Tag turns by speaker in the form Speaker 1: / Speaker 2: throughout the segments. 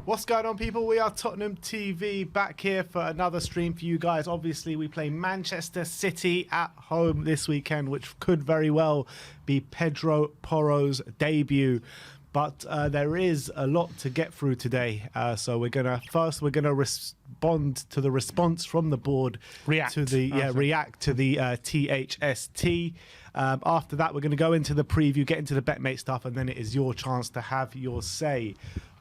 Speaker 1: What's going on, people? We are Tottenham TV back here for another stream for you guys. Obviously, we play Manchester City at home this weekend, which could very well be Pedro Porro's debut. But there is a lot to get through today. So we're gonna respond to the response from the board. React to the THST. After that, we're going to go into the preview, get into the BetMate stuff, and then it is your chance to have your say.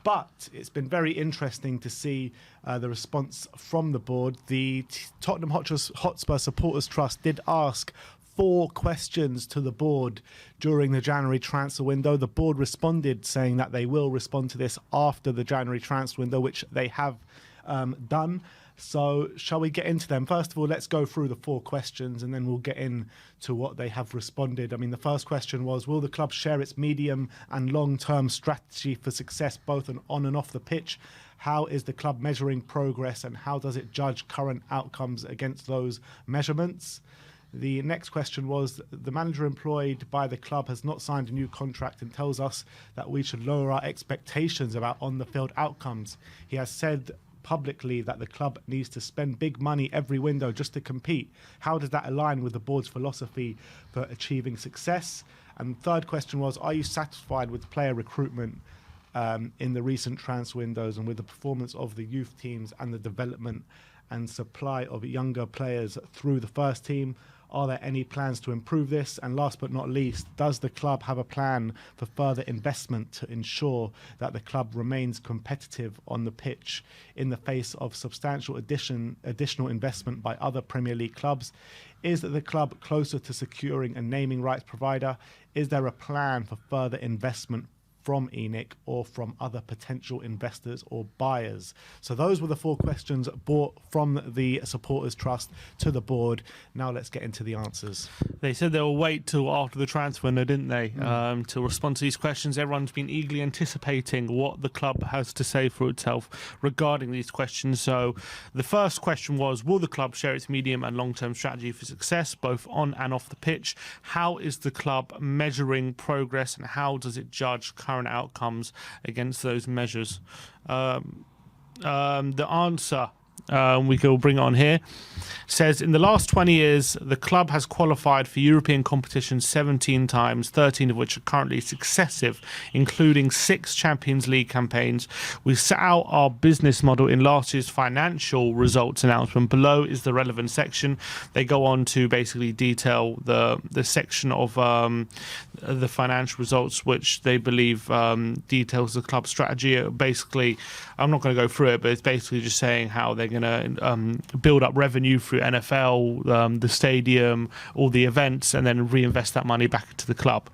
Speaker 1: But it's been very interesting to see the response from the board. The Tottenham Hotspur Supporters Trust did ask 4 questions to the board during the January transfer window. The board responded saying that they will respond to this after the January transfer window, which they have done. So shall we get into them? First of all, let's go through the 4 questions and then we'll get into what they have responded. I mean, the first question was, will the club share its medium and long-term strategy for success both on and off the pitch? How is the club measuring progress and how does it judge current outcomes against those measurements? The next question was, the manager employed by the club has not signed a new contract and tells us that we should lower our expectations about on-the-field outcomes. He has said publicly that the club needs to spend big money every window just to compete. How does that align with the board's philosophy for achieving success? And the third question was, are you satisfied with player recruitment in the recent transfer windows and with the performance of the youth teams and the development and supply of younger players through the first team? Are there any plans to improve this? And last but not least, does the club have a plan for further investment to ensure that the club remains competitive on the pitch in the face of substantial additional investment by other Premier League clubs? Is the club closer to securing a naming rights provider? Is there a plan for further investment from ENIC or from other potential investors or buyers? So those were the 4 questions brought from the Supporters Trust to the board. Now let's get into the answers.
Speaker 2: They said they'll wait till after the transfer window, didn't they, to respond to these questions. Everyone's been eagerly anticipating what the club has to say for itself regarding these questions. So the first question was, will the club share its medium and long-term strategy for success, both on and off the pitch? How is the club measuring progress and how does it judge current outcomes against those measures? The answer, we can bring it on here, says in the last 20 years the club has qualified for European competitions 17 times, 13 of which are currently successive, including 6 Champions League campaigns. We set out our business model in last year's financial results announcement. Below is the relevant section. They go on to basically detail the section of the financial results which they believe details the club's strategy. Basically, I'm not going to go through it, but it's basically just saying how they're going to build up revenue through NFL, the stadium, all the events, and then reinvest that money back into the club.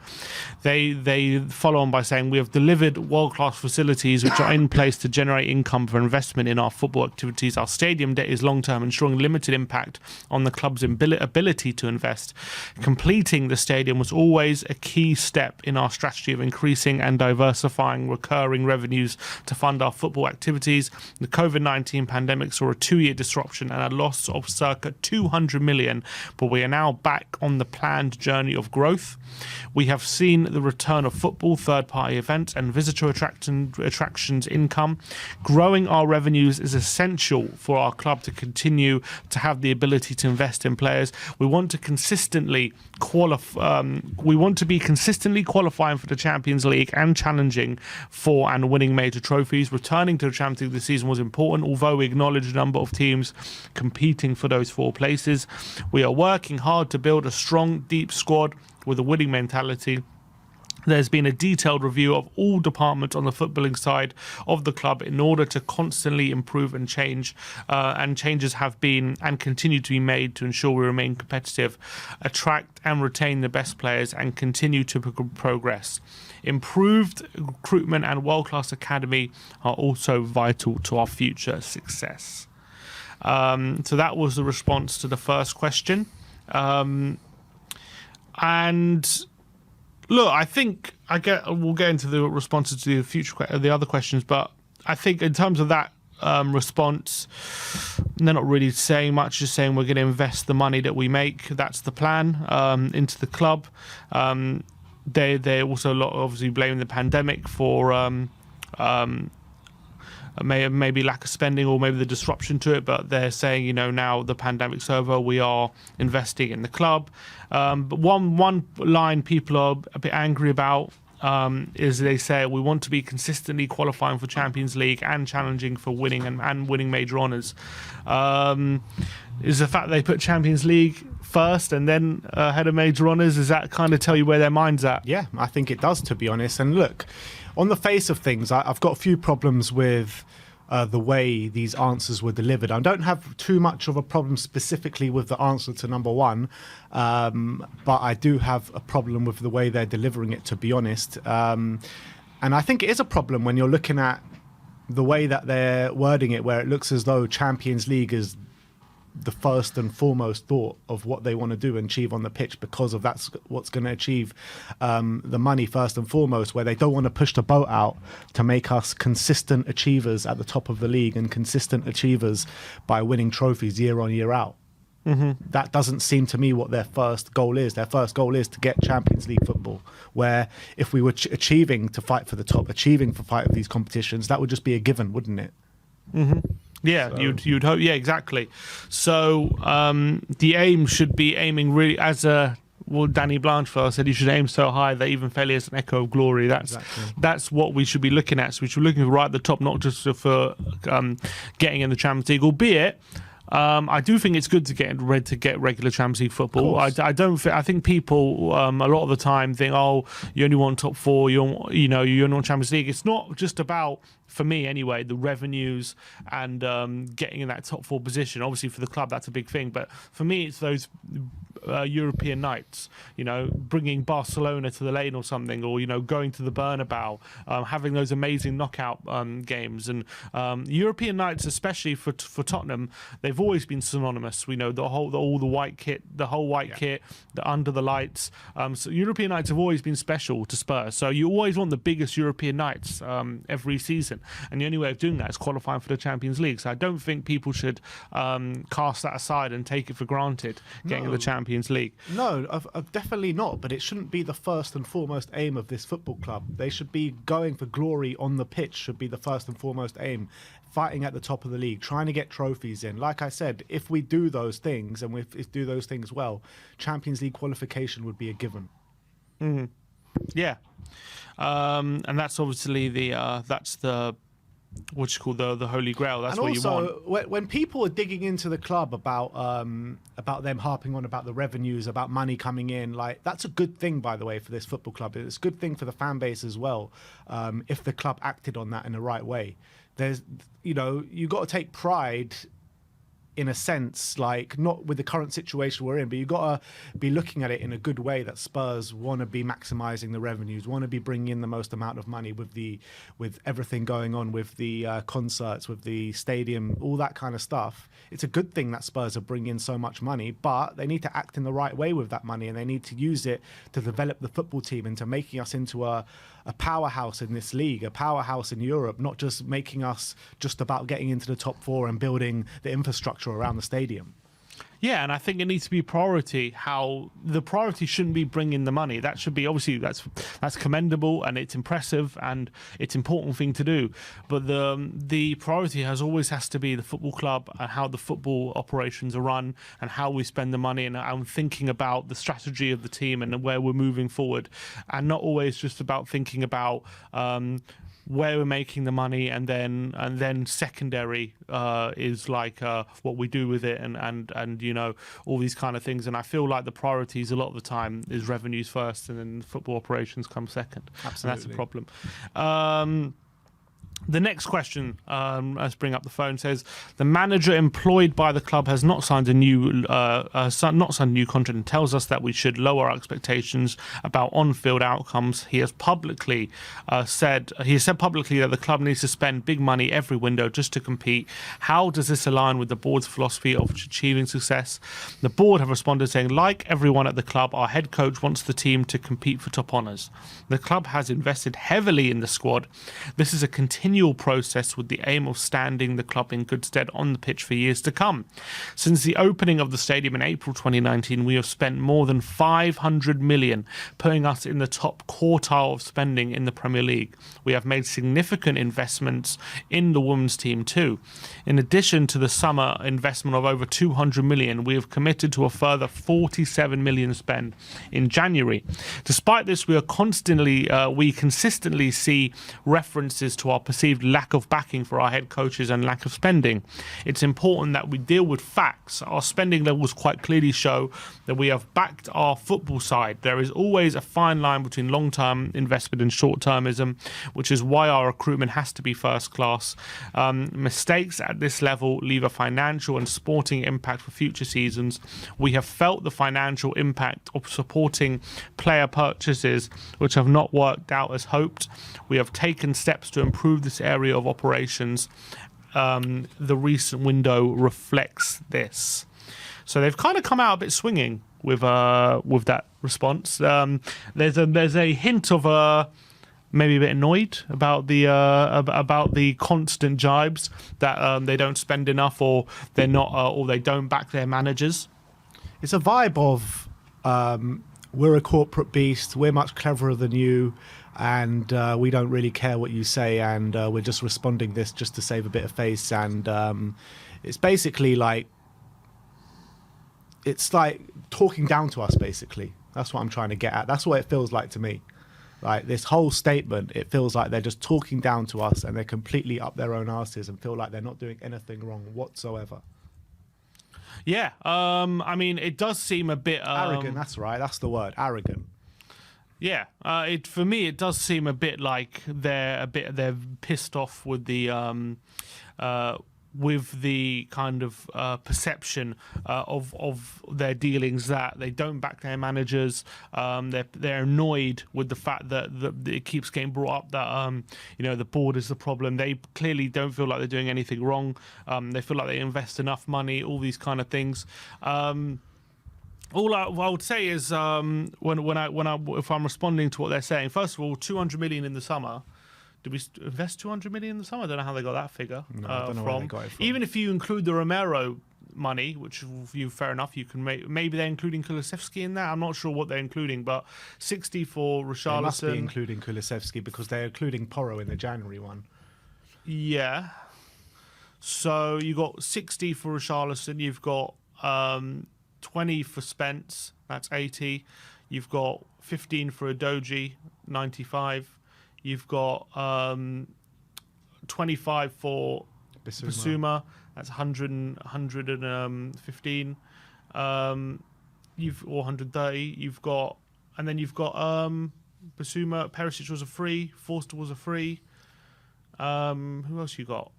Speaker 2: They follow on by saying, we have delivered world-class facilities which are in place to generate income for investment in our football activities. Our stadium debt is long-term, ensuring limited impact on the club's ability to invest. Completing the stadium was always a key step in our strategy of increasing and diversifying recurring revenues to fund our football activities. The COVID-19 pandemic saw a 2-year disruption and a loss of circa 200 million, but we are now back on the planned journey of growth. We have seen the return of football, third-party events and visitor attractions income. Growing our revenues is essential for our club to continue to have the ability to invest in players. We want to be consistently qualifying for the Champions League and challenging for and winning major trophies. Returning to the Champions League this season was important, although we acknowledge a number of teams competing for those 4 places. We are working hard to build a strong, deep squad with a winning mentality. There's been a detailed review of all departments on the footballing side of the club in order to constantly improve and change, and changes have been and continue to be made to ensure we remain competitive, attract and retain the best players and continue to progress. Improved recruitment and world-class academy are also vital to our future success. So that was the response to the first question. And look, I think we'll get into the responses to the other questions, but I think in terms of that response, they're not really saying much, just saying we're going to invest the money that we make. That's the plan into the club. They also obviously blaming the pandemic for maybe lack of spending or maybe the disruption to it, but they're saying, you know, now the pandemic's over, we are investing in the club. But one line people are a bit angry about is they say we want to be consistently qualifying for Champions League and challenging for winning and winning major honours. Is the fact they put Champions League first and then ahead of major honours, does that kind of tell you where their mind's at?
Speaker 1: Yeah, I think it does, to be honest. And look, on the face of things, I've got a few problems with the way these answers were delivered. I don't have too much of a problem specifically with the answer to number one, but I do have a problem with the way they're delivering it, to be honest. And I think it is a problem when you're looking at the way that they're wording it, where it looks as though Champions League is the first and foremost thought of what they want to do and achieve on the pitch, because of that's what's going to achieve the money first and foremost, where they don't want to push the boat out to make us consistent achievers at the top of the league and consistent achievers by winning trophies year on year out. That doesn't seem to me what their first goal is. Their first goal is to get Champions League football, where if we were achieving to fight for the top, achieving for fight of these competitions, that would just be a given, wouldn't it?
Speaker 2: Yeah, so you'd hope. Yeah, exactly. So the aim should be aiming really, as Danny Blanchfeld said, you should aim so high that even failure is an echo of glory. That's what we should be looking at. So we should be looking right at the top, not just for getting in the Champions League, albeit. I do think it's good to get regular Champions League football. I think people a lot of the time think, oh, you only want top four, you only want Champions League. It's not just about, for me anyway, the revenues and getting in that top four position. Obviously for the club that's a big thing, but for me it's those European nights, bringing Barcelona to the Lane or something, or going to the Bernabeu, having those amazing knockout games. And European nights, especially for Tottenham, they've always been synonymous. We know all the white kit, the whole white kit, the under the lights. So European nights have always been special to Spurs. So you always want the biggest European nights every season, and the only way of doing that is qualifying for the Champions League. So I don't think people should cast that aside and take it for granted getting the Champions League.
Speaker 1: No, definitely not. But it shouldn't be the first and foremost aim of this football club. They should be going for glory on the pitch. Should be the first and foremost aim. Fighting at the top of the league, trying to get trophies in. Like I said, if we do those things and we do those things well, Champions League qualification would be a given.
Speaker 2: Yeah, and that's obviously the what you call the Holy Grail. That's what you want.
Speaker 1: And also, when people are digging into the club about them harping on about the revenues, about money coming in, like, that's a good thing, by the way, for this football club. It's a good thing for the fan base as well, if the club acted on that in the right way. There's, you got to take pride in a sense, like, not with the current situation we're in, but you've got to be looking at it in a good way, that Spurs want to be maximising the revenues, want to be bringing in the most amount of money with everything going on, with the concerts, with the stadium, all that kind of stuff. It's a good thing that Spurs are bringing in so much money, but they need to act in the right way with that money, and they need to use it to develop the football team into making us into a powerhouse in this league, a powerhouse in Europe, not just making us just about getting into the top four and building the infrastructure around the stadium.
Speaker 2: Yeah, and I think it needs to be priority. How the priority shouldn't be bringing the money. That should be, obviously, that's commendable and it's impressive and it's an important thing to do. But the priority has to be the football club and how the football operations are run and how we spend the money, and I'm thinking about the strategy of the team and where we're moving forward, and not always just about thinking about where we're making the money, and then secondary is like what we do with it, and all these kind of things. And I feel like the priorities a lot of the time is revenues first, and then football operations come second.
Speaker 1: Absolutely.
Speaker 2: And that's a problem. The next question, let's bring up the phone, says the manager employed by the club has not signed a new contract and tells us that we should lower our expectations about on-field outcomes. He has said publicly that the club needs to spend big money every window just to compete. How does this align with the board's philosophy of achieving success? The board have responded saying, like everyone at the club, our head coach wants the team to compete for top honours. The club has invested heavily in the squad. This is a continuous continual process with the aim of standing the club in good stead on the pitch for years to come. Since the opening of the stadium in April 2019, we have spent more than 500 million, putting us in the top quartile of spending in the Premier League. We have made significant investments in the women's team too. In addition to the summer investment of over 200 million, we have committed to a further 47 million spend in January. Despite this, we consistently see references to our perceived lack of backing for our head coaches and lack of spending. It's important that we deal with facts. Our spending levels quite clearly show that we have backed our football side. There is always a fine line between long-term investment and short-termism, which is why our recruitment has to be first class. Mistakes at this level leave a financial and sporting impact for future seasons. We have felt the financial impact of supporting player purchases which have not worked out as hoped. We have taken steps to improve this area of operations. The recent window reflects this. So they've kind of come out a bit swinging with that response. There's a hint of maybe a bit annoyed about the constant jibes that they don't spend enough, or they're not, or they don't back their managers.
Speaker 1: It's a vibe of we're a corporate beast, we're much cleverer than you, and we don't really care what you say, and we're just responding this just to save a bit of face. And it's basically like, it's like talking down to us, basically. That's what I'm trying to get at. That's what it feels like to me. Like, this whole statement, it feels like they're just talking down to us, and they're completely up their own asses and feel like they're not doing anything wrong whatsoever.
Speaker 2: Yeah, I mean, it does seem a bit
Speaker 1: arrogant. That's right. That's the word, arrogant.
Speaker 2: Yeah, for me, it does seem a bit like they're pissed off with the kind of perception of their dealings, that they don't back their managers. They're annoyed with the fact that it keeps getting brought up that the board is the problem. They clearly don't feel like they're doing anything wrong. They feel like they invest enough money, all these kind of things. All I would say is if I'm responding to what they're saying, first of all, 200 million in the summer. Did we invest 200 million in the summer? I don't know how they got that figure
Speaker 1: no, I don't know where they got it from.
Speaker 2: Even if you include the Romero money, which fair enough, you can maybe they're including Kulusevski in that. I'm not sure what they're including, but 60 for Richarlison. They must be
Speaker 1: including Kulusevski because they're including Porro in the January one.
Speaker 2: Yeah. So you got 60 for Richarlison. You've got 20 for Spence. That's 80. You've got 15 for Udogie, 95. You've got 25 for Bissouma. That's 115. Or 130. You've got Bissouma. Perisic was a free. Forster was a free. Who else you got?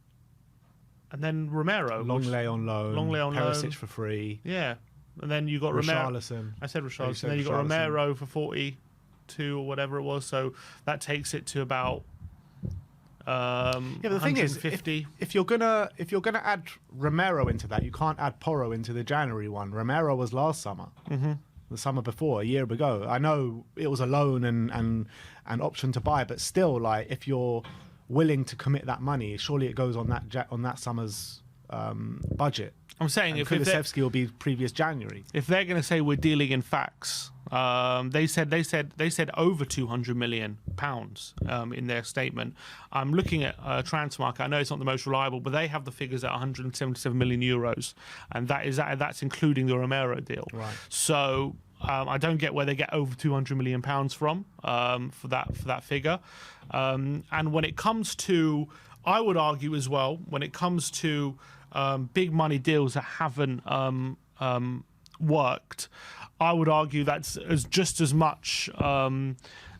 Speaker 2: And then Romero.
Speaker 1: Longley on loan. Perisic for free.
Speaker 2: Yeah. And then you got
Speaker 1: Richarlison.
Speaker 2: I said Richarlison. And then you got Romero for 42 or whatever it was. So that takes it to about
Speaker 1: but the thing is, if you're gonna add Romero into that, you can't add Porro into the January one. Romero was last summer, the summer before, a year ago. I know it was a loan and an option to buy, but still, like, if you're willing to commit that money, surely it goes on that summer's budget.
Speaker 2: I'm saying if
Speaker 1: Kulusevski will be previous January.
Speaker 2: If they're going to say we're dealing in facts, they said over 200 million pounds in their statement. I'm looking at Transfermarkt. I know it's not the most reliable, but they have the figures at 177 million euros, and that's including the Romero deal.
Speaker 1: Right.
Speaker 2: So I don't get where they get over 200 million pounds from for that figure. And when it comes to, I would argue as well, when it comes to big money deals that haven't worked, I would argue that's just as much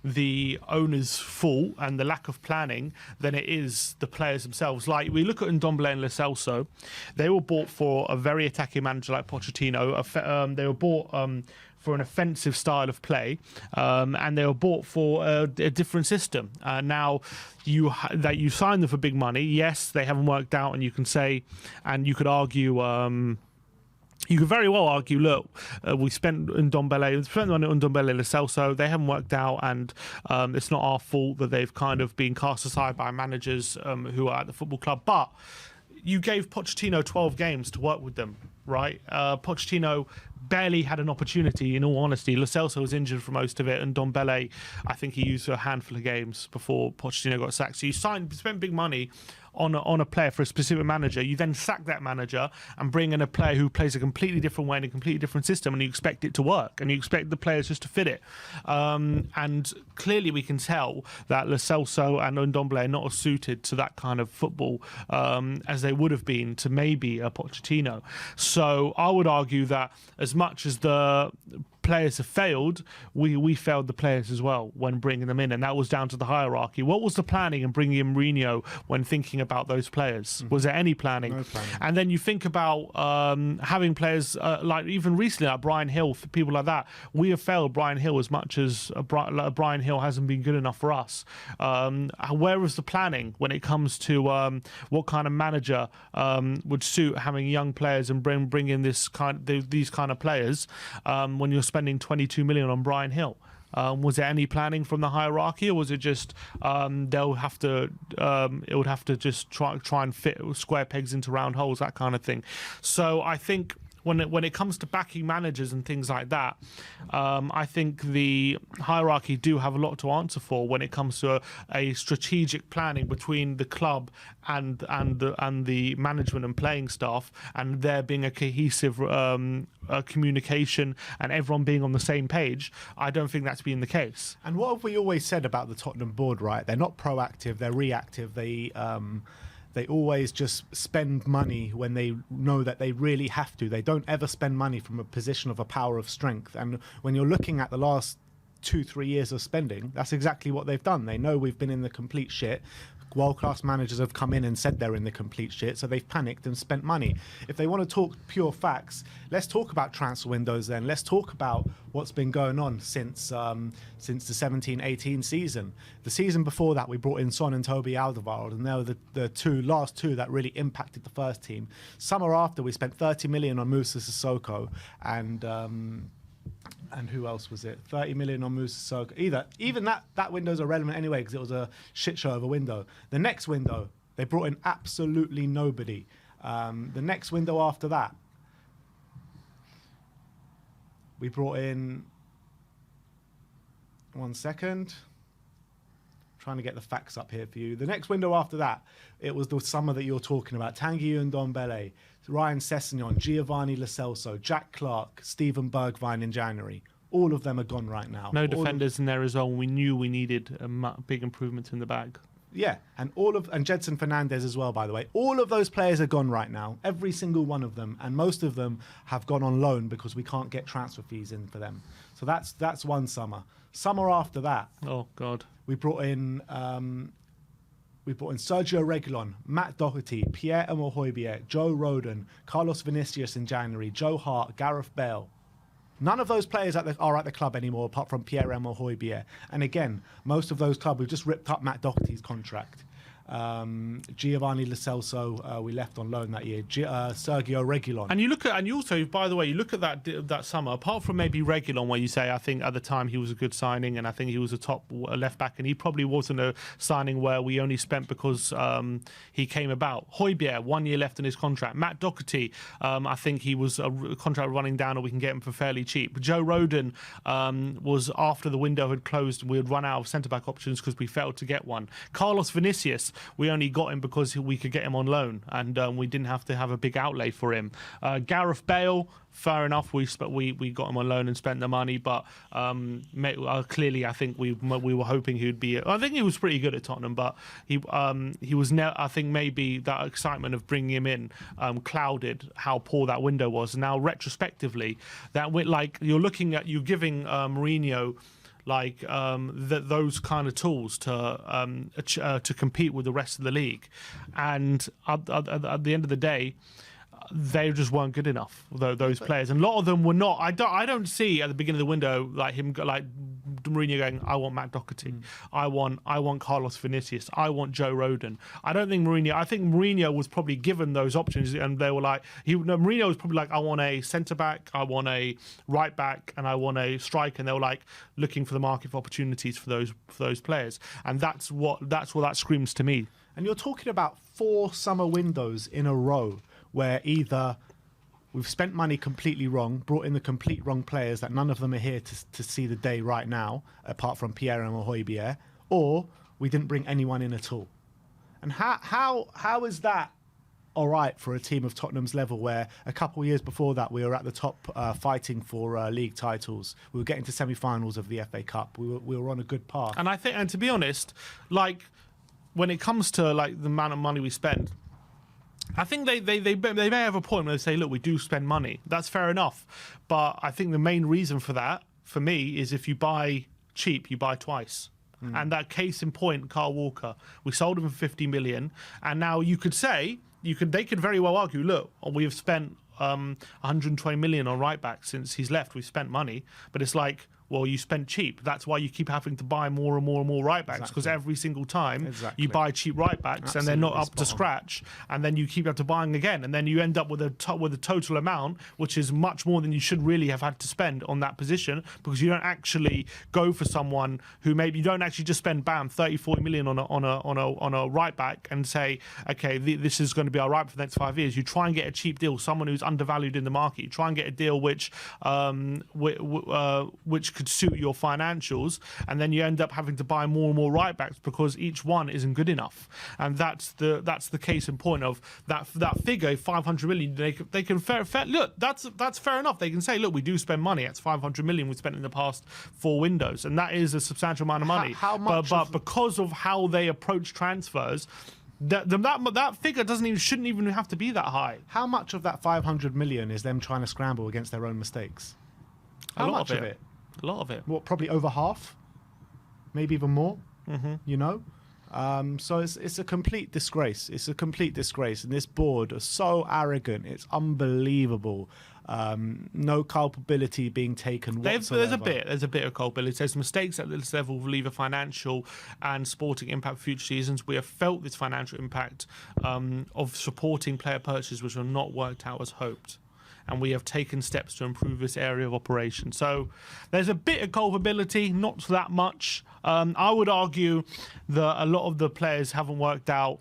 Speaker 2: the owner's fault and the lack of planning than it is the players themselves. Like, we look at Ndombele and Lo Celso, they were bought for a very attacking manager like Pochettino. They were bought for an offensive style of play, and they were bought for a different system. Now, you signed them for big money. Yes, they haven't worked out, and you can say, and you could argue you could very well argue, look, we spent money on Ndombele, Lo Celso. They haven't worked out, and it's not our fault that they've kind of been cast aside by managers who are at the football club. But you gave Pochettino 12 games to work with them, right? Pochettino barely had an opportunity, in all honesty. Lo Celso was injured for most of it, and Ndombele, I think he used a handful of games before Pochettino got sacked. So you spent big money on a player for a specific manager. You then sack that manager and bring in a player who plays a completely different way in a completely different system, and you expect it to work, and you expect the players just to fit it. And clearly we can tell that Lo Celso and Ndombele are not as suited to that kind of football as they would have been to maybe a Pochettino. So I would argue that as much as the players have failed, we failed the players as well when bringing them in, and that was down to the hierarchy. What was the planning in bringing in Mourinho when thinking about those players? Was there any planning?
Speaker 1: No planning.
Speaker 2: And then you think about having players like even recently, like Brian Hill, people like that. We have failed Brian Hill as much as Brian Hill hasn't been good enough for us. Where was the planning when it comes to what kind of manager would suit having young players and bring in these kind of players when you're spending 22 million on Brian Hill? Was there any planning from the hierarchy, or was it just it would have to just try and fit square pegs into round holes, that kind of thing? So I think when it comes to backing managers and things like that, I think the hierarchy do have a lot to answer for when it comes to a strategic planning between the club and the management and playing staff, and there being a cohesive communication and everyone being on the same page. I don't think that's been the case.
Speaker 1: And what have we always said about the Tottenham board, right? They're not proactive, they're reactive. They always just spend money when they know that they really have to. They don't ever spend money from a position of a power of strength. And when you're looking at the last 2-3 years of spending, that's exactly what they've done. They know we've been in the complete shit. World-class managers have come in and said they're in the complete shit, so they've panicked and spent money. If they want to talk pure facts, let's talk about transfer windows then. Let's talk about what's been going on since the 17-18 season. The season before that, we brought in Son and Toby Alderweireld, and they were the last two that really impacted the first team. Summer after, we spent 30 million on Moussa Sissoko and who else was it? 30 million on Moussa Sissoko. Even that window's irrelevant anyway because it was a shit show of a window. The next window, they brought in absolutely nobody. The next window after that, we brought in... One second. Trying to get the facts up here for you. The next window after that, it was the summer that you're talking about. Tanguy Ndombele, Ryan Sessegnon, Giovanni Lo Celso, Jack Clark, Steven Bergwijn in January. All of them are gone right now.
Speaker 2: No defenders in there as well. We knew we needed a big improvement in the bag.
Speaker 1: Yeah, and Jedson Fernandez as well, by the way. All of those players are gone right now. Every single one of them, and most of them have gone on loan because we can't get transfer fees in for them. So that's one summer. Summer after that,
Speaker 2: oh God,
Speaker 1: we brought in Sergio Reguilon, Matt Doherty, Pierre-Emile Højbjerg, Joe Rodon, Carlos Vinicius in January, Joe Hart, Gareth Bale. None of those players are at the club anymore, apart from Pierre-Emile Højbjerg. And again, most of those clubs, we've just ripped up Matt Doherty's contract. Giovanni Lo Celso, we left on loan that year. Sergio Reguilon.
Speaker 2: And you also, by the way, you look at that summer. Apart from maybe Reguilon, where you say I think at the time he was a good signing, and I think he was a top left back, and he probably wasn't a signing where we only spent because he came about. Højbjerg, 1 year left in his contract. Matt Doherty, I think he was a contract running down, or we can get him for fairly cheap. Joe Rodon was after the window had closed, we had run out of centre back options because we failed to get one. Carlos Vinicius, we only got him because we could get him on loan, and we didn't have to have a big outlay for him. Gareth Bale, fair enough, we got him on loan and spent the money, but clearly I think we were hoping he would be. I think he was pretty good at Tottenham, but he was. I think maybe that excitement of bringing him in clouded how poor that window was. And now retrospectively, you're giving Mourinho those kind of tools to compete with the rest of the league, and at the end of the day, they just weren't good enough. Though those players, and a lot of them were not. I don't see at the beginning of the window like Mourinho going, I want Matt Doherty, I want Carlos Vinicius, I want Joe Rodon. I don't think Mourinho. I think Mourinho was probably given those options, and they were like, Mourinho was probably like, I want a centre back, I want a right back, and I want a striker, and they were like looking for the market for opportunities for those players, and that's what that screams to me.
Speaker 1: And you're talking about 4 summer windows in a row where either we've spent money completely wrong, brought in the complete wrong players that none of them are here to see the day right now, apart from Pierre and Højbjerg, or we didn't bring anyone in at all. And how is that all right for a team of Tottenham's level, where a couple of years before that we were at the top fighting for league titles, we were getting to semi-finals of the FA Cup, we were on a good path.
Speaker 2: And I think, and to be honest, like when it comes to like the amount of money we spend, I think they may have a point where they say, look, we do spend money. That's fair enough. But I think the main reason for that, for me, is if you buy cheap, you buy twice. And that case in point, Kyle Walker, we sold him for 50 million. And now you could say, they could very well argue, look, we have spent 120 million on right back since he's left. We've spent money. But it's like, well, you spent cheap. That's why you keep having to buy more and more and more right backs, because every single time you buy cheap right backs and they're not up to scratch, and then you keep up to buying again, and then you end up with a total amount which is much more than you should really have had to spend on that position, because you don't actually go for someone who maybe you don't actually just spend 30-40 million on a right back and say, okay, this is going to be our right back for the next 5 years. You try and get a cheap deal, someone who's undervalued in the market. You try and get a deal which could suit your financials, and then you end up having to buy more and more right backs because each one isn't good enough. And that's the case in point of that figure, 500 million. They can look, that's fair enough. They can say, look, we do spend money. That's 500 million we spent in the past 4 windows, and that is a substantial amount of money.
Speaker 1: How much?
Speaker 2: But because of how they approach transfers, that figure shouldn't even have to be that high.
Speaker 1: How much of that 500 million is them trying to scramble against their own mistakes? How much of it?
Speaker 2: A lot of it.
Speaker 1: What, probably over half? Maybe even more? You know? So it's a complete disgrace. It's a complete disgrace. And this board are so arrogant. It's unbelievable. No culpability being taken whatsoever.
Speaker 2: There's a bit of culpability. There's mistakes at this level will leave a financial and sporting impact for future seasons. We have felt this financial impact of supporting player purchases which have not worked out as hoped. And we have taken steps to improve this area of operation. So there's a bit of culpability, not that much. I would argue that a lot of the players haven't worked out.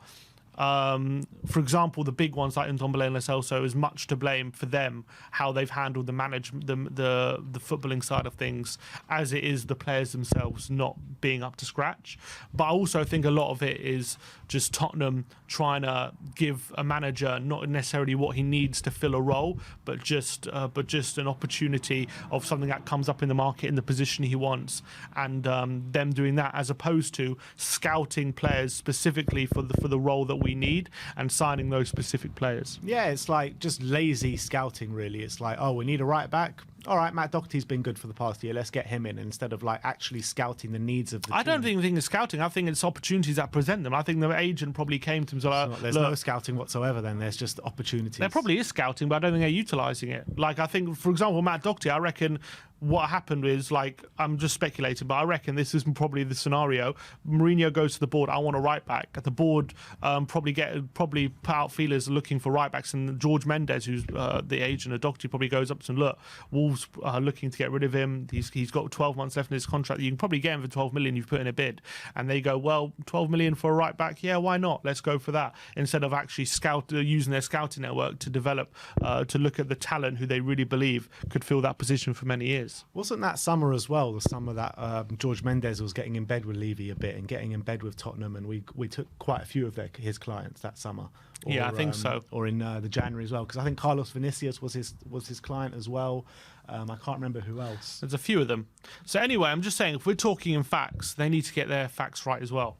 Speaker 2: For example, the big ones like Ndombele and Lo Celso is much to blame for them, how they've handled the management, the footballing side of things, as it is the players themselves not being up to scratch. But I also think a lot of it is just Tottenham trying to give a manager not necessarily what he needs to fill a role, but just an opportunity of something that comes up in the market in the position he wants, and them doing that as opposed to scouting players specifically for the role that we need and signing those specific players.
Speaker 1: Yeah, it's like just lazy scouting, really. It's like, oh, we need a right back. All right, Matt Doherty's been good for the past year. Let's get him in, instead of like actually scouting the needs of the team.
Speaker 2: I don't think it's scouting. I think it's opportunities that present them. I think the agent probably came to him.
Speaker 1: There's no scouting whatsoever then. There's just opportunities.
Speaker 2: There probably is scouting, but I don't think they're utilising it. Like, I think, for example, Matt Doherty, I reckon what happened is, like, I'm just speculating, but I reckon this is probably the scenario. Mourinho goes to the board, I want a right back. The board probably put out feelers looking for right backs, and George Mendes, who's the agent of Doherty, probably goes up to him, look, Wolves are looking to get rid of him. He's got 12 months left in his contract. You can probably get him for 12 million you've put in a bid. And they go, well, 12 million for a right back? Yeah, why not? Let's go for that. Instead of actually using their scouting network to develop, to look at the talent who they really believe could fill that position for many years.
Speaker 1: Wasn't that summer as well, the summer that George Mendes was getting in bed with Levy a bit and getting in bed with Tottenham, and we took quite a few of his clients that summer.
Speaker 2: Yeah, I think so.
Speaker 1: Or in the January as well, because I think Carlos Vinicius was his client as well. I can't remember who else.
Speaker 2: There's a few of them. So anyway, I'm just saying, if we're talking in facts, they need to get their facts right as well.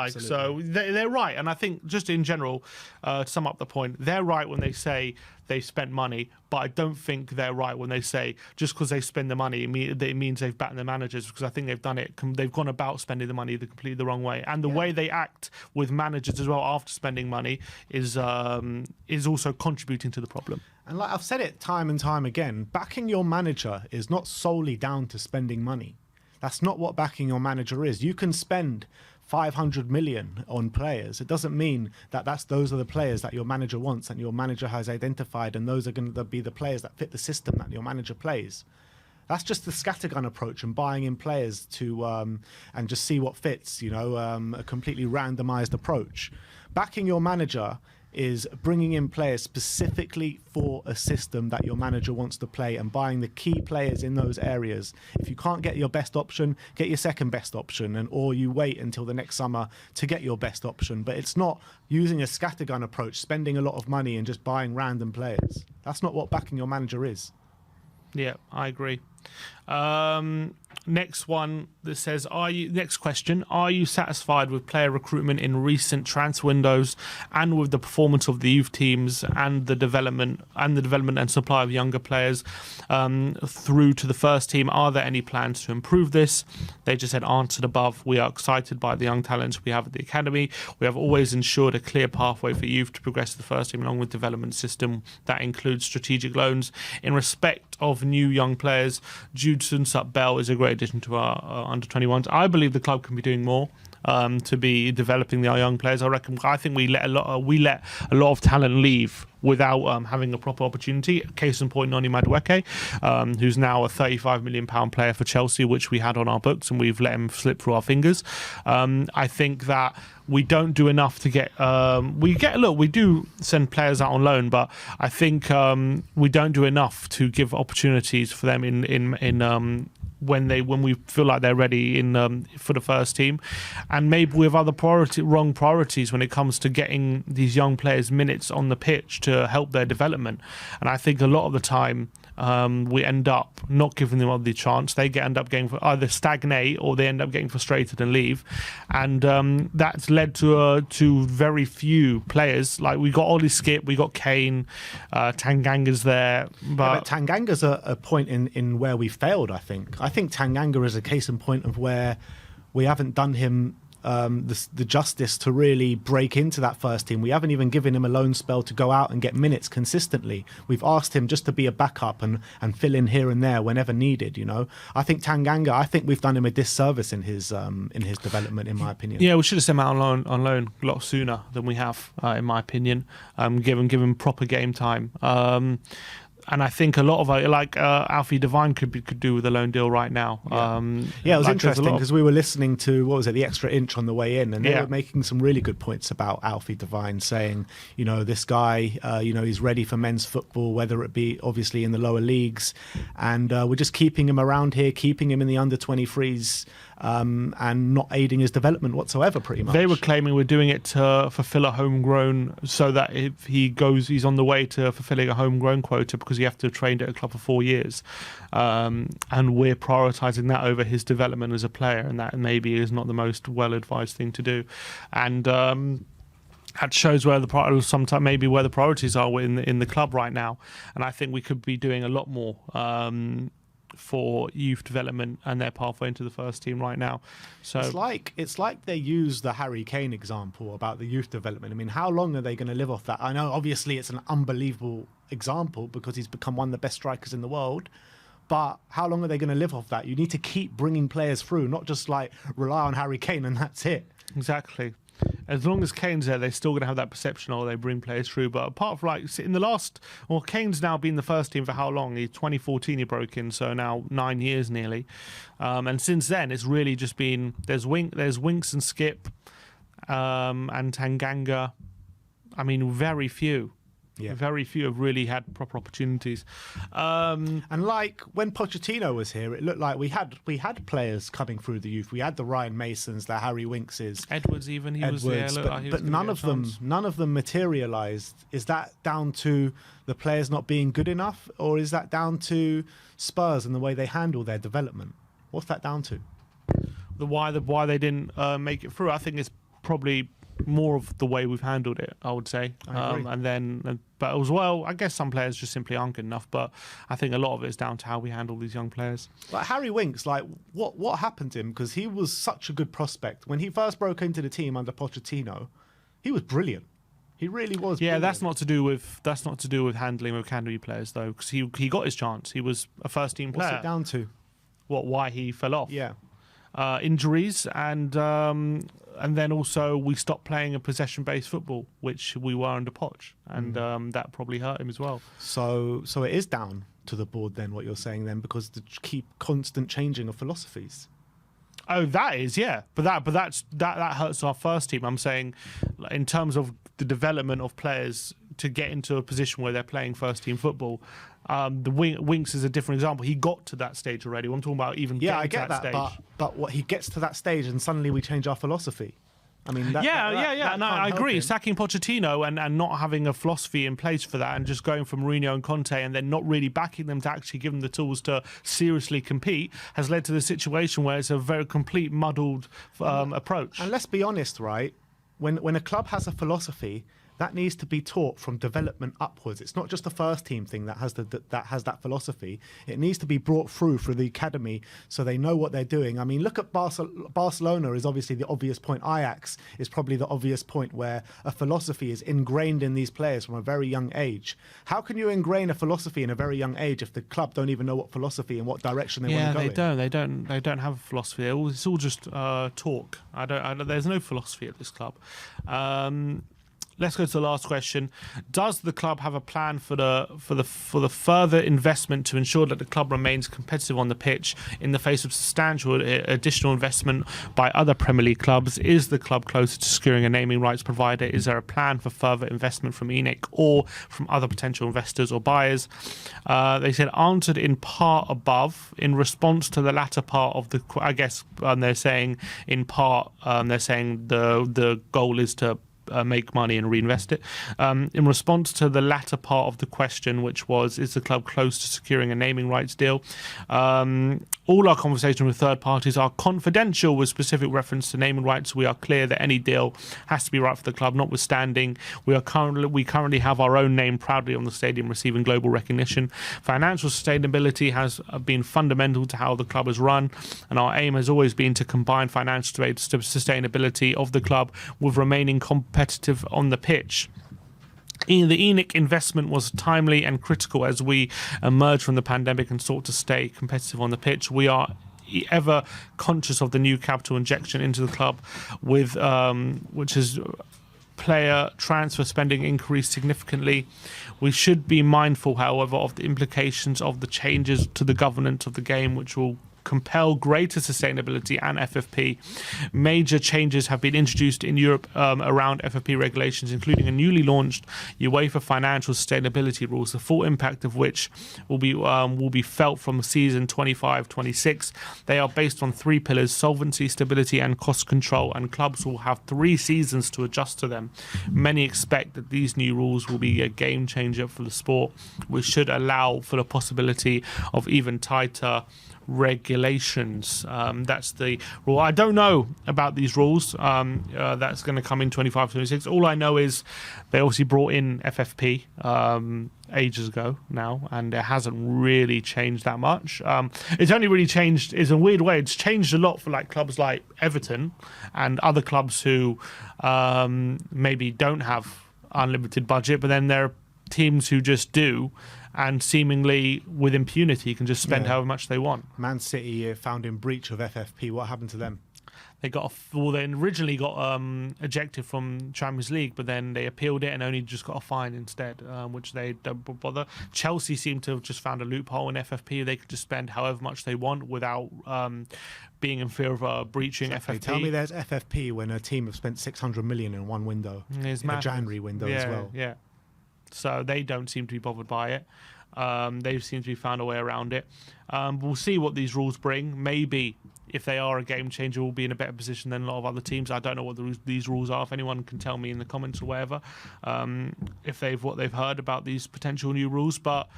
Speaker 2: So they're right. And I think just in general, to sum up the point, they're right when they say they spent money, but I don't think they're right when they say just because they spend the money, it means they've battened the managers, because I think they've gone about spending the money completely the wrong way. And the way they act with managers as well after spending money is also contributing to the problem.
Speaker 1: And like I've said it time and time again, backing your manager is not solely down to spending money. That's not what backing your manager is. You can spend 500 million on players. It doesn't mean that those are the players that your manager wants and your manager has identified, and those are going to be the players that fit the system that your manager plays. That's just the scattergun approach and buying in players to and just see what fits, a completely randomized approach. Backing your manager is bringing in players specifically for a system that your manager wants to play and buying the key players in those areas. If you can't get your best option, get your second best option, or you wait until the next summer to get your best option. But it's not using a scattergun approach, spending a lot of money and just buying random players. That's not what backing your manager is.
Speaker 2: Yeah, I agree. Next one that says, next question, are you satisfied with player recruitment in recent transfer windows and with the performance of the youth teams and the development and supply of younger players through to the first team? Are there any plans to improve this? They just said answered above. We are excited by the young talents we have at the academy. We have always ensured a clear pathway for youth to progress to the first team along with development system that includes strategic loans. In respect of new young players, Judson Sup-Bell is a great addition to our under-21s. I believe the club can be doing more to be developing our young players. I think we let a lot of talent leave without having a proper opportunity. Case in point, Noni Madueke, who's now a £35 million player for Chelsea, which we had on our books and we've let him slip through our fingers. I think that we don't do enough to get. We do send players out on loan, but I think we don't do enough to give opportunities for them in when we feel like they're ready for the first team, and maybe we have other wrong priorities when it comes to getting these young players minutes on the pitch to help their development. And I think a lot of the time we end up not giving them the chance. They end up getting either stagnate or they end up getting frustrated and leave, and that's led to very few players. Like we got Ollie Skip, we got Kane, Tanganga's there, but
Speaker 1: Tanganga's a point in where we failed. I think Tanganga is a case in point of where we haven't done him the justice to really break into that first team. We haven't even given him a loan spell to go out and get minutes consistently. We've asked him just to be a backup and fill in here and there whenever needed. I think Tanganga, we've done him a disservice in his development, in my opinion.
Speaker 2: Yeah, we should have sent him out on loan a lot sooner than we have, in my opinion. Give him proper game time. And I think a lot of Alfie Devine could do with a loan deal right now.
Speaker 1: It was interesting because we were listening to the Extra Inch on the way in, and they were making some really good points about Alfie Devine, saying this guy he's ready for men's football, whether it be obviously in the lower leagues, and we're just keeping him around here, keeping him in the under 23s. And not aiding his development whatsoever, pretty much.
Speaker 2: They were claiming we're doing it to fulfill a homegrown, so that if he's on the way to fulfilling a homegrown quota because you have to train at a club for 4 years. And we're prioritising that over his development as a player, and that maybe is not the most well-advised thing to do. And that shows where the priorities are in the club right now. And I think we could be doing a lot more for youth development and their pathway into the first team right now. So
Speaker 1: it's like they use the Harry Kane example about the youth development. I mean, how long are they going to live off that? I know obviously it's an unbelievable example because he's become one of the best strikers in the world, but how long are they going to live off that? You need to keep bringing players through, not just rely on Harry Kane and that's it.
Speaker 2: Exactly. As long as Kane's there, they're still going to have that perception, they bring players through. But apart from Kane's now been the first team for how long? 2014 he broke in, so now 9 years nearly. And since then, it's really just been there's Winks and Skip, and Tanganga. I mean, very few.
Speaker 1: Yeah.
Speaker 2: Very few have really had proper opportunities.
Speaker 1: And like when Pochettino was here, it looked like we had players coming through the youth. We had the Ryan Masons, the Harry Winkses,
Speaker 2: Edwards even, he was there. Looked like he was
Speaker 1: but
Speaker 2: gonna get a chance.
Speaker 1: none of them materialised. Is that down to the players not being good enough, or is that down to Spurs and the way they handle their development? What's that down to?
Speaker 2: Why they didn't make it through, I think it's probably more of the way we've handled it, I would say.
Speaker 1: I agree.
Speaker 2: But as well, I guess some players just simply aren't good enough, but I think a lot of it is down to how we handle these young players.
Speaker 1: Like Harry Winks, like what happened to him? Because he was such a good prospect. When he first broke into the team under Pochettino, he was brilliant. He really was.
Speaker 2: Yeah,
Speaker 1: brilliant.
Speaker 2: that's not to do with handling of academy players though, because he got his chance. He was a first team player.
Speaker 1: What's it down to?
Speaker 2: Why he fell off?
Speaker 1: Yeah.
Speaker 2: Injuries and then also we stopped playing a possession-based football, which we were under Poch, and that probably hurt him as well.
Speaker 1: So it is down to the board then, what you're saying then, because to keep constant changing of philosophies.
Speaker 2: Oh, that is, yeah, but that hurts our first team. I'm saying, in terms of the development of players to get into a position where they're playing first team football. The Winks is a different example. He got to that stage already. I'm talking about even getting
Speaker 1: I get
Speaker 2: to that stage.
Speaker 1: But what he gets to that stage and suddenly we change our philosophy. I mean, that
Speaker 2: No, I agree.
Speaker 1: him.
Speaker 2: Sacking Pochettino and not having a philosophy in place for that, and just going from Mourinho and Conte, and then not really backing them to actually give them the tools to seriously compete, has led to the situation where it's a very complete muddled approach.
Speaker 1: And let's be honest, right? When a club has a philosophy, that needs to be taught from development upwards. It's not just the first team thing that has that philosophy. It needs to be brought through the academy so they know what they're doing. I mean, look at Barcelona is obviously the obvious point. Ajax is probably the obvious point where a philosophy is ingrained in these players from a very young age. How can you ingrain a philosophy in a very young age if the club don't even know what philosophy and what direction they want to go in?
Speaker 2: They don't have a philosophy. It's all just talk. There's no philosophy at this club. Let's go to the last question. Does the club have a plan for the further investment to ensure that the club remains competitive on the pitch in the face of substantial additional investment by other Premier League clubs? Is the club closer to securing a naming rights provider? Is there a plan for further investment from ENIC or from other potential investors or buyers? They said answered in part above. In response to the latter part of the, I guess they're saying in part, they're saying the goal is to make money and reinvest it. In response to the latter part of the question, which was, is the club close to securing a naming rights deal? All our conversations with third parties are confidential with specific reference to naming rights. We are clear that any deal has to be right for the club, notwithstanding we currently have our own name proudly on the stadium receiving global recognition. Financial sustainability has been fundamental to how the club is run, and our aim has always been to combine financial sustainability of the club with remaining competitive on the pitch. The ENIC investment was timely and critical as we emerged from the pandemic and sought to stay competitive on the pitch. We are ever conscious of the new capital injection into the club, with which is player transfer spending increased significantly. We should be mindful, however, of the implications of the changes to the governance of the game, which will compel greater sustainability and FFP. Major changes have been introduced in Europe around FFP regulations, including a newly launched UEFA financial sustainability rules, the full impact of which will be felt from season 25-26. They are based on 3 pillars: solvency, stability and cost control, and clubs will have 3 seasons to adjust to them. Many expect that these new rules will be a game changer for the sport, which should allow for the possibility of even tighter regulations. That's the rule. I don't know about these rules. That's going to come in 25-26. All I know is they obviously brought in FFP ages ago now, and it hasn't really changed that much. It's only really changed, in a weird way, it's changed a lot for like clubs like Everton and other clubs who maybe don't have unlimited budget, but then there are teams who just do, and seemingly with impunity can just spend however much they want.
Speaker 1: Man City found in breach of FFP. What happened to them?
Speaker 2: They originally got ejected from Champions League, but then they appealed it and only just got a fine instead, which they don't bother. Chelsea seem to have just found a loophole in FFP. They could just spend however much they want without being in fear of breaching FFP.
Speaker 1: Tell me there's FFP when a team have spent 600 million in one window, in a January window as well.
Speaker 2: Yeah. so they don't seem to be bothered by it. They seem to be found a way around it. We'll see what these rules bring. Maybe if they are a game changer, we'll be in a better position than a lot of other teams. I don't know what these rules are. If anyone can tell me in the comments or whatever, if what they've heard about these potential new rules, but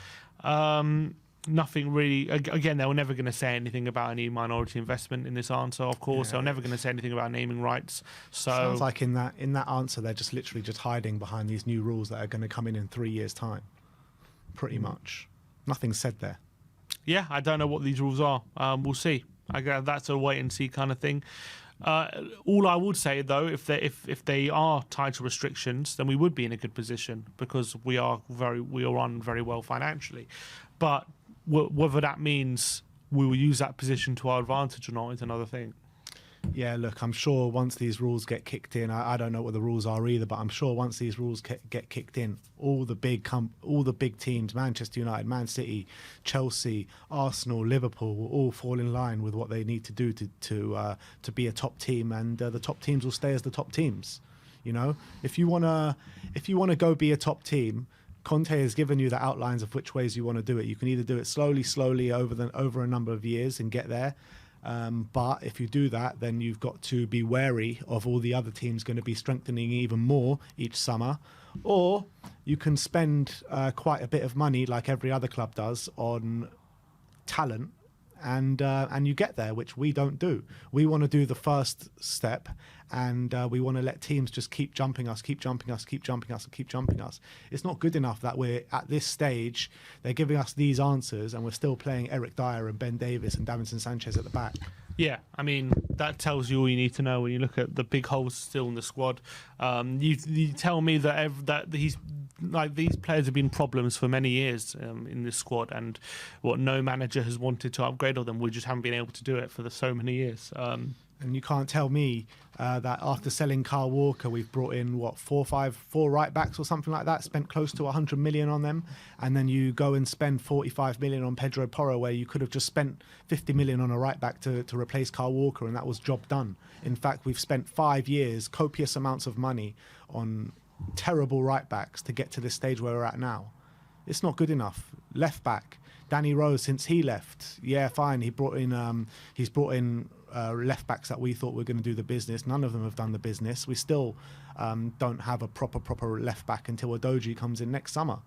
Speaker 2: nothing really. Again, they were never going to say anything about any minority investment in this answer. Of course, they were never going to say anything about naming rights. So
Speaker 1: sounds like in that answer, they're just literally just hiding behind these new rules that are going to come in 3 years' time. Pretty much, nothing said there.
Speaker 2: Yeah, I don't know what these rules are. We'll see. I guess that's a wait and see kind of thing. All I would say though, if they are title restrictions, then we would be in a good position because we are run very well financially. But whether that means we will use that position to our advantage or not is another thing.
Speaker 1: Yeah, look, I'm sure once these rules get kicked in, I don't know what the rules are either, but I'm sure once these rules get kicked in, all the big teams, Manchester United, Man City, Chelsea, Arsenal, Liverpool, will all fall in line with what they need to do to be a top team, and the top teams will stay as the top teams. You know, if you wanna go be a top team, Conte has given you the outlines of which ways you want to do it. You can either do it slowly over a number of years and get there. But if you do that, then you've got to be wary of all the other teams going to be strengthening even more each summer. Or you can spend quite a bit of money, like every other club does, on talent, and you get there, which we don't do. We want to do the first step, and we want to let teams just keep jumping us. It's not good enough that we're at this stage, they're giving us these answers, and we're still playing Eric Dyer and Ben Davis and Davinson Sanchez at the back.
Speaker 2: Yeah, I mean, that tells you all you need to know when you look at the big holes still in the squad. You tell me that these players have been problems for many years in this squad, and no manager has wanted to upgrade all them. We just haven't been able to do it for so many years.
Speaker 1: And you can't tell me that after selling Kyle Walker, we've brought in four right backs or something like that, spent close to 100 million on them, and then you go and spend 45 million on Pedro Porro, where you could have just spent 50 million on a right back to replace Kyle Walker, and that was job done. In fact, we've spent 5 years, copious amounts of money on terrible right backs to get to this stage where we're at now. It's not good enough. Left back, Danny Rose, since he left, yeah, fine. He's brought in left backs that we thought were going to do the business. None of them have done the business. We still don't have a proper left back until Udogie comes in next summer.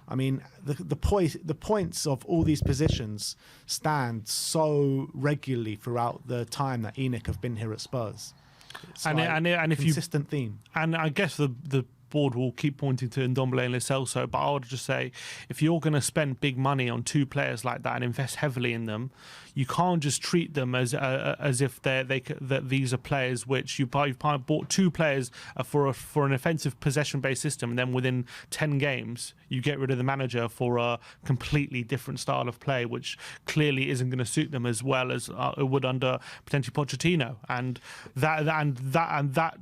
Speaker 1: I mean, the points of all these positions stand so regularly throughout the time that ENIC have been here at Spurs. It's
Speaker 2: and if
Speaker 1: consistent theme.
Speaker 2: And I guess the board will keep pointing to Ndombele and Lo Celso, but I would just say, if you're going to spend big money on two players like that and invest heavily in them, you can't just treat them as if that these are players which you've bought two players for an offensive possession-based system, and then within 10 games you get rid of the manager for a completely different style of play, which clearly isn't going to suit them as well as it would under potentially Pochettino. And that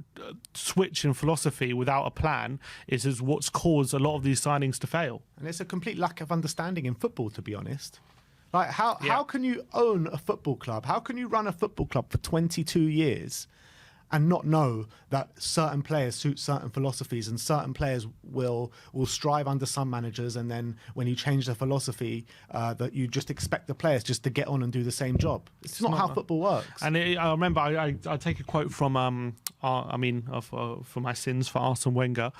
Speaker 2: switch in philosophy without a plan is what's caused a lot of these signings to fail.
Speaker 1: And it's a complete lack of understanding in football, to be honest. Like, how can you own a football club? How can you run a football club for 22 years and not know that certain players suit certain philosophies, and certain players will strive under some managers, and then when you change the philosophy, that you just expect the players just to get on and do the same job? It's not how football works.
Speaker 2: And I remember I take a quote from for my sins for Arsene Wenger.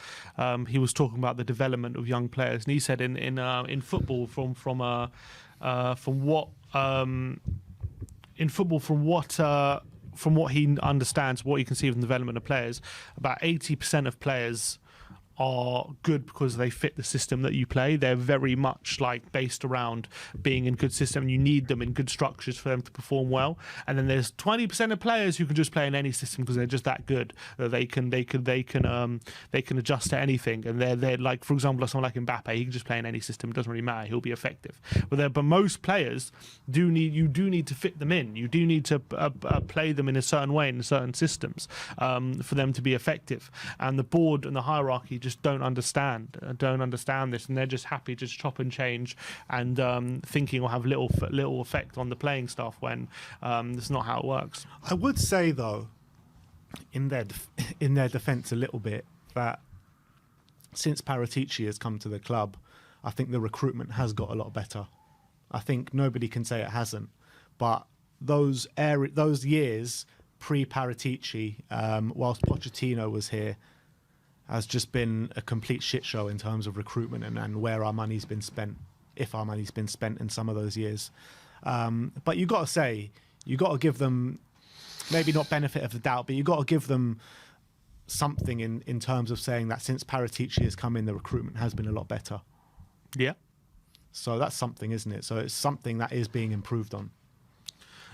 Speaker 2: He was talking about the development of young players, and he said in football from what he understands, what he can see from the development of players, about 80% of players are good because they fit the system that you play. They're very much like based around being in good system. You need them in good structures for them to perform well. And then there's 20% of players who can just play in any system because they're just that good. They can adjust to anything. And they're like, for example, someone like Mbappe, he can just play in any system. It doesn't really matter. He'll be effective. But most players do need to fit them in. You do need to play them in a certain way in certain systems for them to be effective. And the board and the hierarchy just don't understand this, and they're just happy to just chop and change and thinking will have little effect on the playing staff when that's not how it works.
Speaker 1: I would say though, in their defence a little bit, that since Paratici has come to the club, I think the recruitment has got a lot better. I think nobody can say it hasn't, but those years pre-Paratici, whilst Pochettino was here, has just been a complete shit show in terms of recruitment and where our money's been spent, if our money's been spent in some of those years. But you got to say, you got to give them, maybe not benefit of the doubt, but you got to give them something in terms of saying that since Paratici has come in, the recruitment has been a lot better.
Speaker 2: Yeah.
Speaker 1: So that's something, isn't it? So it's something that is being improved on.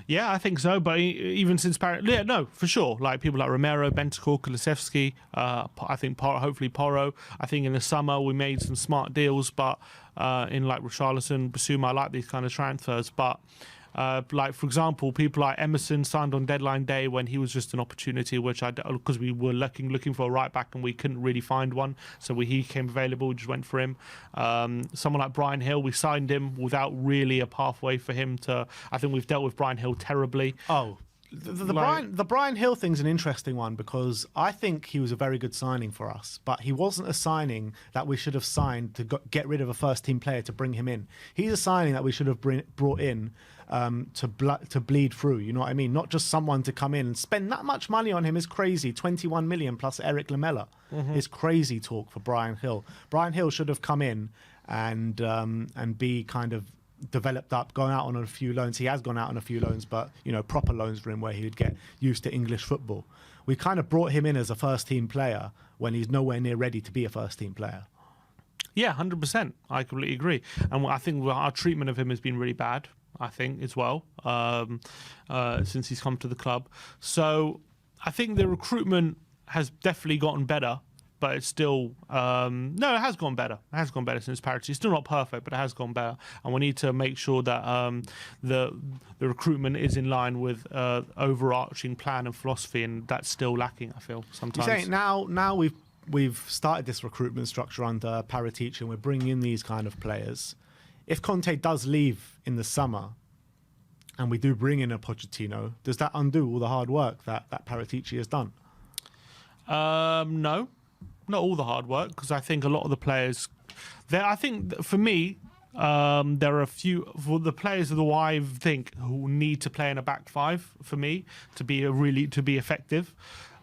Speaker 2: Yeah, I think so. But even since yeah, no, for sure. Like people like Romero, Bentancur, Kulusevski, I think hopefully Porro. I think in the summer we made some smart deals, but in like Richarlison, Basuma, I like these kind of transfers. But like for example, people like Emerson signed on deadline day when he was just an opportunity, which because we were looking for a right back and we couldn't really find one, so he came available, we just went for him. Someone like Brian Hill, we signed him without really a pathway for him to. I think we've dealt with Brian Hill terribly.
Speaker 1: Oh. The Brian Hill thing's an interesting one because I think he was a very good signing for us, but he wasn't a signing that we should have signed to get rid of a first-team player to bring him in. He's a signing that we should have brought in to bleed through, you know what I mean? Not just someone to come in and spend that much money on him is crazy. 21 million plus Eric Lamela is crazy talk for Brian Hill. Brian Hill should have come in and be kind of developed up, going out on a few loans. He has gone out on a few loans, but you know, proper loans for him where he would get used to English football. We kind of brought him in as a first team player when he's nowhere near ready to be a first team player.
Speaker 2: Yeah, 100%. I completely agree. And I think our treatment of him has been really bad, I think, as well, since he's come to the club. So I think the recruitment has definitely gotten better. But it's still no, it has gone better. It has gone better since Paratici. It's still not perfect, but it has gone better. And we need to make sure that the recruitment is in line with overarching plan and philosophy, and that's still lacking. I feel sometimes.
Speaker 1: You're saying now we've started this recruitment structure under Paratici, and we're bringing in these kind of players. If Conte does leave in the summer, and we do bring in a Pochettino, does that undo all the hard work that Paratici has done?
Speaker 2: No. Not all the hard work, because I think a lot of the players there. I think for me, there are a few for the players who I think who need to play in a back five for me to be effective.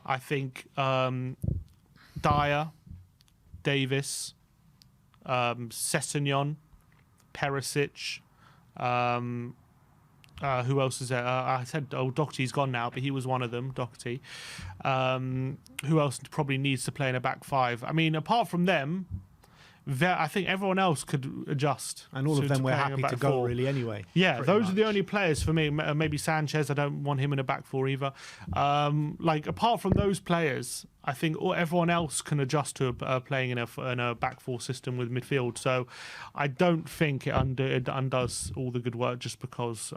Speaker 2: I think Dyer, Davis, Sessegnon, Perisic. Who else is there? I said, Doherty's gone now, but he was one of them, Doherty. Who else probably needs to play in a back five? I mean, apart from them, I think everyone else could adjust.
Speaker 1: And all of them we're happy to go, really, anyway.
Speaker 2: Yeah, those are the only players for me. Maybe Sanchez, I don't want him in a back four either. Like, apart from those players, I think everyone else can adjust to playing in a back four system with midfield. So I don't think it undoes all the good work just because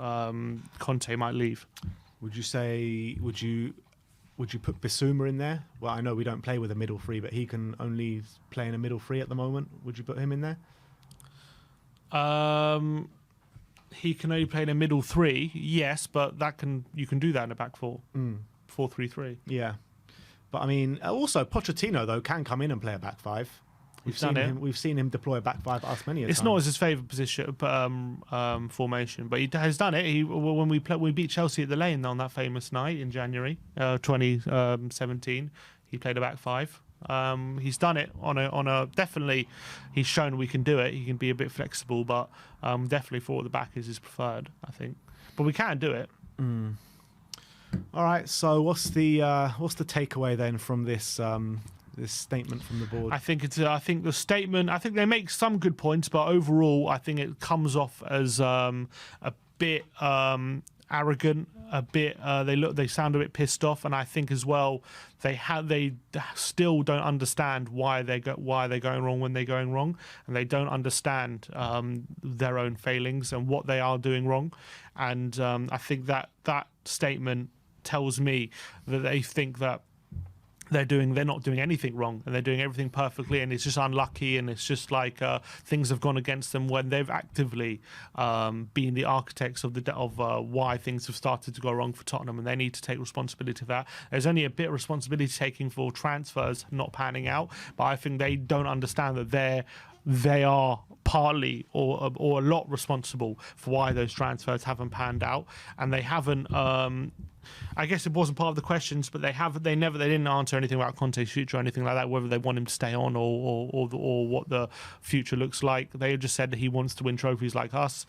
Speaker 2: Conte might leave.
Speaker 1: Would you put Bissouma in there? Well, I know we don't play with a middle three, but he can only play in a middle three at the moment. Would you put him in there?
Speaker 2: He can only play in a middle three, yes, but you can do that in a back four. 4-3-3.
Speaker 1: Yeah. But I mean, also Pochettino though can come in and play a back five. We've seen him deploy a back five us many a time.
Speaker 2: It's not his favourite position, formation, but he has done it. When we beat Chelsea at the Lane on that famous night in January 2017, he played a back five. He's done it on a definitely. He's shown we can do it. He can be a bit flexible, but definitely four at the back is his preferred, I think. But we can do it.
Speaker 1: All right. So what's the takeaway then from this? This statement from the board?
Speaker 2: I think the statement. I think they make some good points, but overall, I think it comes off as a bit arrogant. A bit. They sound a bit pissed off, and I think as well they still don't understand why they're going wrong when they're going wrong, and they don't understand their own failings and what they are doing wrong. And I think that statement tells me that they think that they're not doing anything wrong, and they're doing everything perfectly, and it's just unlucky, and it's just like things have gone against them when they've actively been the architects of why things have started to go wrong for Tottenham, and they need to take responsibility for that. There's only a bit of responsibility taking for transfers not panning out, but I think they don't understand that they are partly or a lot responsible for why those transfers haven't panned out, and they haven't. I guess it wasn't part of the questions, but they didn't answer anything about Conte's future or anything like that, whether they want him to stay on or what the future looks like. They just said that he wants to win trophies like us.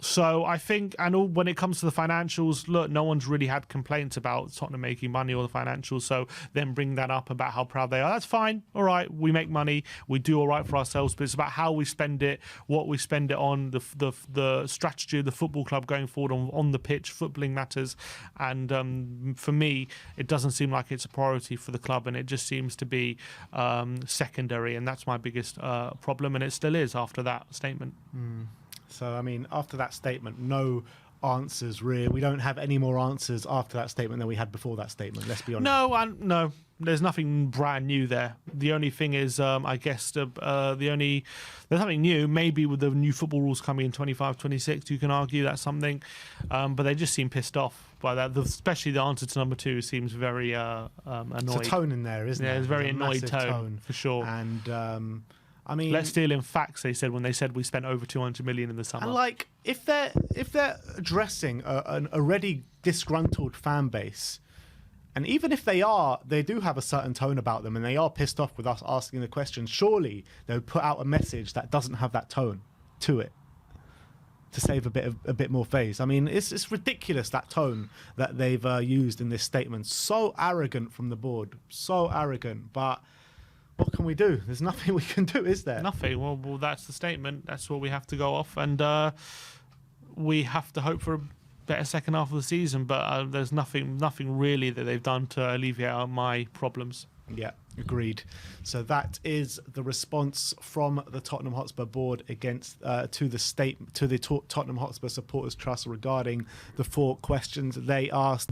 Speaker 2: So I think, and when it comes to the financials, look, no one's really had complaints about Tottenham making money or the financials. So then bring that up about how proud they are. That's fine. All right, we make money, we do all right for ourselves, but it's about how we spend it, what we spend it on, the strategy of the football club going forward on the pitch. Footballing matters, and for me, it doesn't seem like it's a priority for the club, and it just seems to be secondary, and that's my biggest problem, and it still is after that statement.
Speaker 1: So, I mean, after that statement, no answers really. We don't have any more answers after that statement than we had before that statement, let's be honest.
Speaker 2: No, there's nothing brand new there. The only thing is, I guess, there's something new, maybe with the new football rules coming in 25-26, you can argue that's something, but they just seem pissed off by that. Especially the answer to number 2 seems very annoyed.
Speaker 1: There's a tone in there, isn't there?
Speaker 2: Yeah, it's a very annoyed tone, for sure.
Speaker 1: And I mean,
Speaker 2: let's deal in facts. They said when they said we spent over 200 million in the summer.
Speaker 1: And like, if they're addressing an already disgruntled fan base, and even if they do have a certain tone about them, and they are pissed off with us asking the questions, surely they would put out a message that doesn't have that tone to it to save a bit more face. I mean, it's ridiculous, that tone that they've used in this statement. So arrogant from the board, so arrogant, but. What can we do? There's nothing we can do, is there?
Speaker 2: Nothing. Well, that's the statement. That's what we have to go off, and we have to hope for a better second half of the season. But there's nothing really that they've done to alleviate my problems.
Speaker 1: Yeah, agreed. So that is the response from the Tottenham Hotspur board against to the Tottenham Hotspur Supporters Trust regarding the 4 questions they asked.